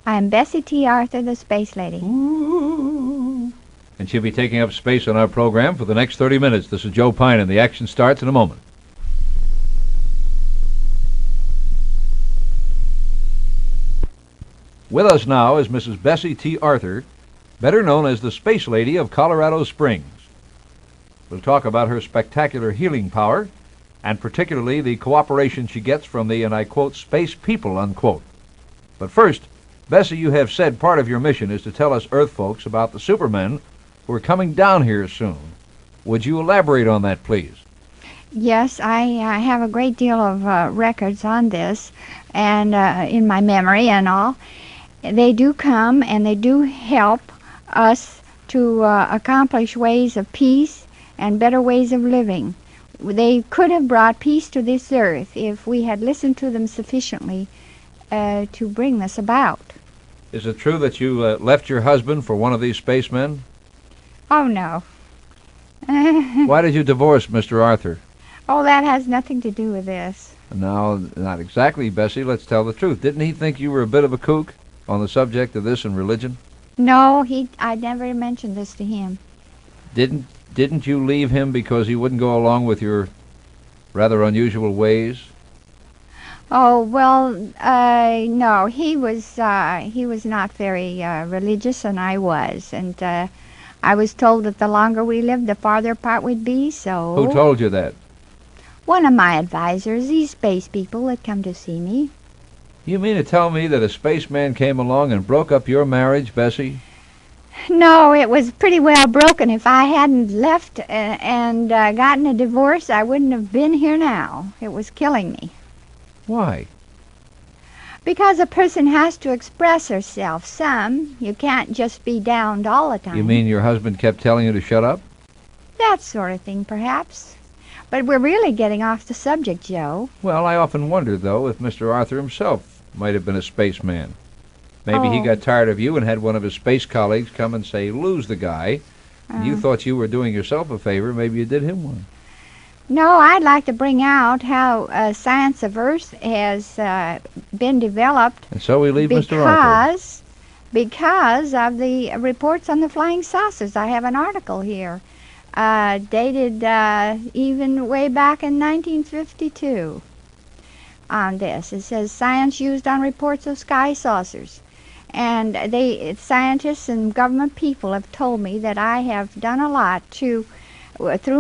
I'm Bessie T. Arthur, the Space Lady. Ooh. And she'll be taking up space on our program for the next 30 minutes. This is Joe Pyne, and the action starts in a moment. With us now is Mrs. Bessie T. Arthur, better known as the Space Lady of Colorado Springs. We'll talk about her spectacular healing power, and particularly the cooperation she gets from the, and I quote, space people, unquote. But first, Bessie, you have said part of your mission is to tell us Earth folks about the supermen who are coming down here soon. Would you elaborate on that, please? Yes, I have a great deal of records on this, and in my memory and all. They do come, and they do help us to accomplish ways of peace and better ways of living. They could have brought peace to this earth if we had listened to them sufficiently to bring this about. Is it true that you left your husband for one of these spacemen? Oh, no. Why did you divorce Mr. Arthur? Oh, that has nothing to do with this. No, not exactly, Bessie. Let's tell the truth. Didn't he think you were a bit of a kook on the subject of this and religion? No, I never mentioned this to him. Didn't you leave him because he wouldn't go along with your rather unusual ways? Oh, well, no, he was not very religious, and I was, and I was told that the longer we lived, the farther apart we'd be, so... Who told you that? One of my advisors, these space people that come to see me. You mean to tell me that a spaceman came along and broke up your marriage, Bessie? No, it was pretty well broken. If I hadn't left and gotten a divorce, I wouldn't have been here now. It was killing me. Why? Because a person has to express herself some. You can't just be downed all the time. You mean your husband kept telling you to shut up? That sort of thing, perhaps. But we're really getting off the subject, Joe. Well, I often wondered, though, if Mr. Arthur himself might have been a spaceman. Maybe he got tired of you and had one of his space colleagues come and say, lose the guy. And you thought you were doing yourself a favor. Maybe you did him one. No, I'd like to bring out how science of Earth has been developed. And so we leave Mr. Arthur. Because of the reports on the flying saucers. I have an article here dated even way back in 1952 on this. It says, science used on reports of sky saucers. And scientists and government people have told me that I have done a lot through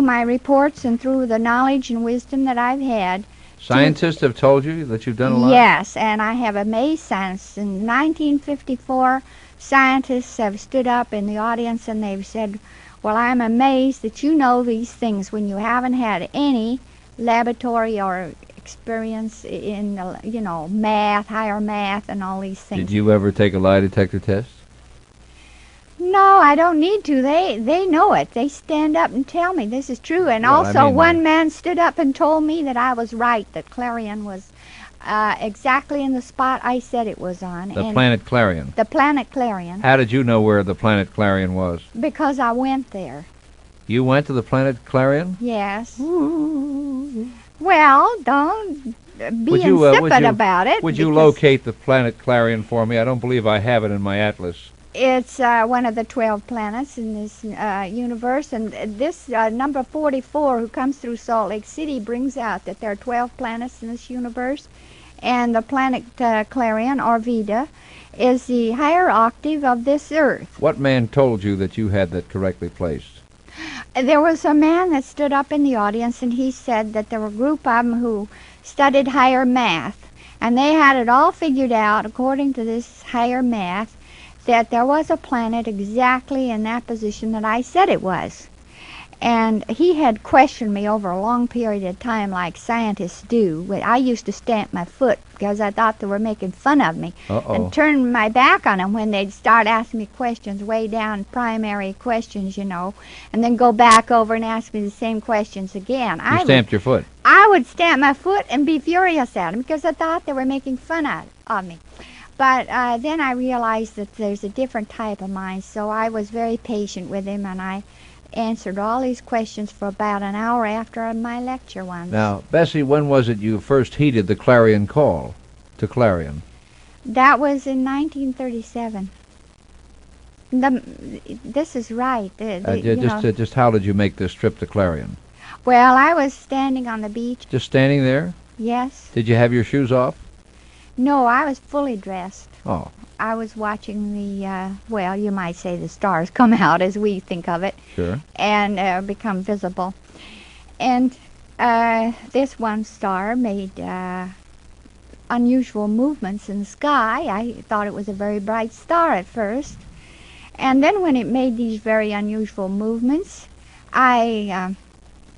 my reports and through the knowledge and wisdom that I've had. Scientists have told you that you've done a lot? Yes, and I have amazed science. In 1954, scientists have stood up in the audience and they've said, well, I'm amazed that you know these things when you haven't had any laboratory or experience in, math, higher math, and all these things. Did you ever take a lie detector test? No, I don't need to. They know it. They stand up and tell me this is true. And also, one man stood up and told me that I was right, that Clarion was exactly in the spot I said it was on. The planet Clarion? The planet Clarion. How did you know where the planet Clarion was? Because I went there. You went to the planet Clarion? Yes. Ooh. Well, don't be insipid about it. Would you locate the planet Clarion for me? I don't believe I have it in my atlas. It's one of the 12 planets in this universe, and this number 44 who comes through Salt Lake City brings out that there are 12 planets in this universe, and the planet Clarion, or Veda, is the higher octave of this Earth. What man told you that you had that correctly placed? There was a man that stood up in the audience, and he said that there were a group of them who studied higher math, and they had it all figured out according to this higher math, that there was a planet exactly in that position that I said it was. And he had questioned me over a long period of time like scientists do. I used to stamp my foot because I thought they were making fun of me. And turn my back on them when they'd start asking me questions way down, primary questions, and then go back over and ask me the same questions again. You stamped your foot? I would stamp my foot and be furious at them because I thought they were making fun of me. But then I realized that there's a different type of mind, so I was very patient with him, and I answered all these questions for about an hour after my lecture once. Now, Bessie, when was it you first heeded the clarion call to Clarion? That was in 1937. This is right. Just how did you make this trip to Clarion? Well, I was standing on the beach. Just standing there? Yes. Did you have your shoes off? No, I was fully dressed. Oh. I was watching the, well, you might say the stars come out as we think of it. Sure. And become visible. And this one star made unusual movements in the sky. I thought it was a very bright star at first. And then when it made these very unusual movements, I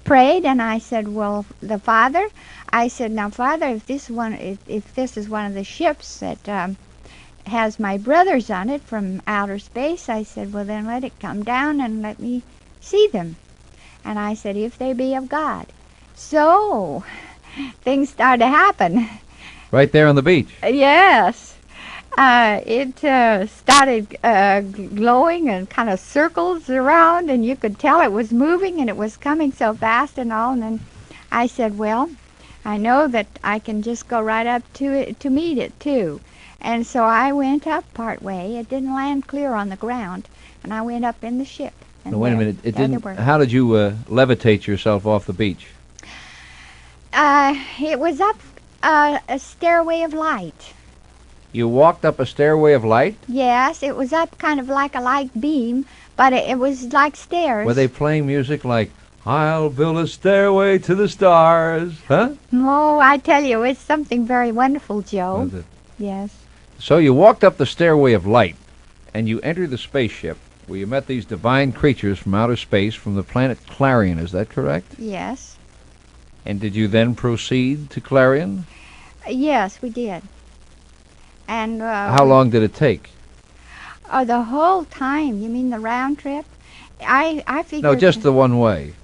prayed and I said, well, the Father, I said, now Father, if this is one of the ships that has my brothers on it from outer space, I said, well, then let it come down and let me see them. And I said, if they be of God. So things started to happen. Right there on the beach? Yes. It started glowing and kind of circles around, and you could tell it was moving, and it was coming so fast and all. And then I said, well, I know that I can just go right up to it to meet it, too. And so I went up part way. It didn't land clear on the ground, and I went up in the ship. Now, wait a minute. It didn't. How did you levitate yourself off the beach? It was up a stairway of light. You walked up a stairway of light? Yes, it was up kind of like a light beam, but it was like stairs. Were they playing music like, I'll build a stairway to the stars, huh? Oh, I tell you, it's something very wonderful, Joe. Was it? Yes. So you walked up the stairway of light, and you entered the spaceship, where you met these divine creatures from outer space from the planet Clarion, is that correct? Yes. And did you then proceed to Clarion? Yes, we did. And how long did it take? The whole time. You mean the round trip? I figured. No, just the one way.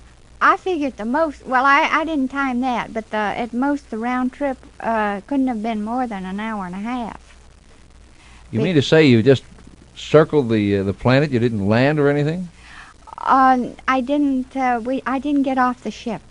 I figured the most. Well, I didn't time that, but at most the round trip couldn't have been more than an hour and a half. You mean to say you just circled the planet? You didn't land or anything? I didn't. I didn't get off the ship.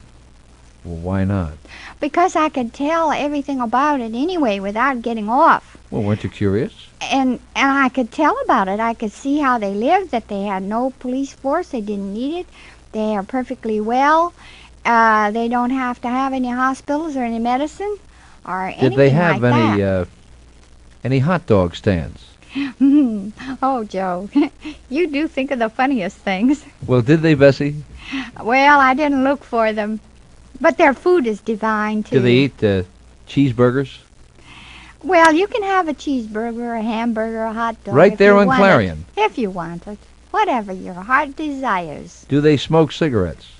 Well, why not? Because I could tell everything about it anyway without getting off. Well, weren't you curious? And I could tell about it. I could see how they lived, that they had no police force. They didn't need it. They are perfectly well. They don't have to have any hospitals or any medicine or anything like that. Did they have any hot dog stands? Oh, Joe, you do think of the funniest things. Well, did they, Bessie? Well, I didn't look for them. But their food is divine, too. Do they eat cheeseburgers? Well, you can have a cheeseburger, a hamburger, a hot dog. Right there on Clarion. If you want it. Whatever your heart desires. Do they smoke cigarettes?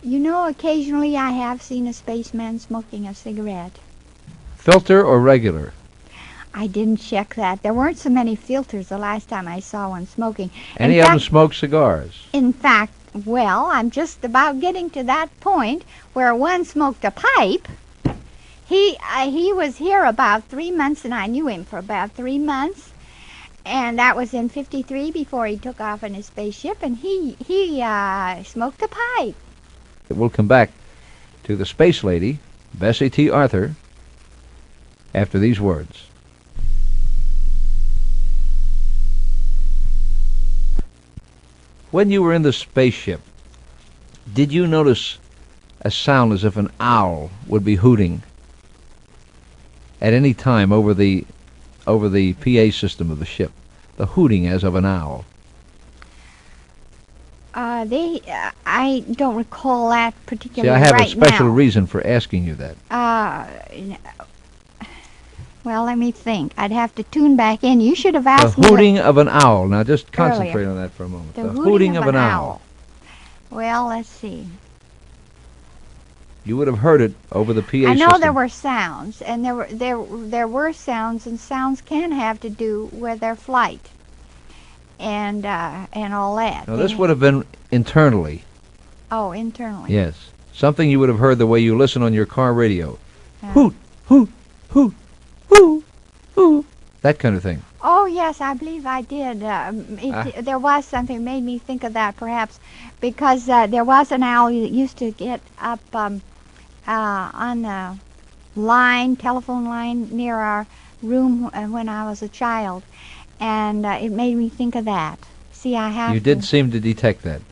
You know, occasionally I have seen a spaceman smoking a cigarette. Filter or regular? I didn't check that. There weren't so many filters the last time I saw one smoking. Any of them smoke cigars? In fact, well, I'm just about getting to that point where one smoked a pipe. He was here about 3 months, and I knew him for about 3 months. And that was in '53 before he took off in his spaceship, and he smoked a pipe. We'll come back to the space lady, Bessie T. Arthur, after these words. When you were in the spaceship, did you notice a sound as if an owl would be hooting at any time over the PA system of the ship? The hooting as of an owl. I don't recall that particularly See, I have right a special now. reason for asking you that. Well, let me think. I'd have to tune back in. You should have asked me. The hooting of an owl. Now, just concentrate on that for a moment. The hooting of an owl. Well, let's see. You would have heard it over the PA system. I know there were sounds, and there were sounds, and sounds can have to do with their flight, and all that. Now, this would have been internally. Oh, internally. Yes, something you would have heard the way you listen on your car radio. Hoot, hoot, hoot, hoot, hoot. That kind of thing. Oh, yes, I believe I did. There was something made me think of that, perhaps, because there was an owl that used to get up on the telephone line near our room when I was a child, and it made me think of that. See, I have You to. did seem to detect that.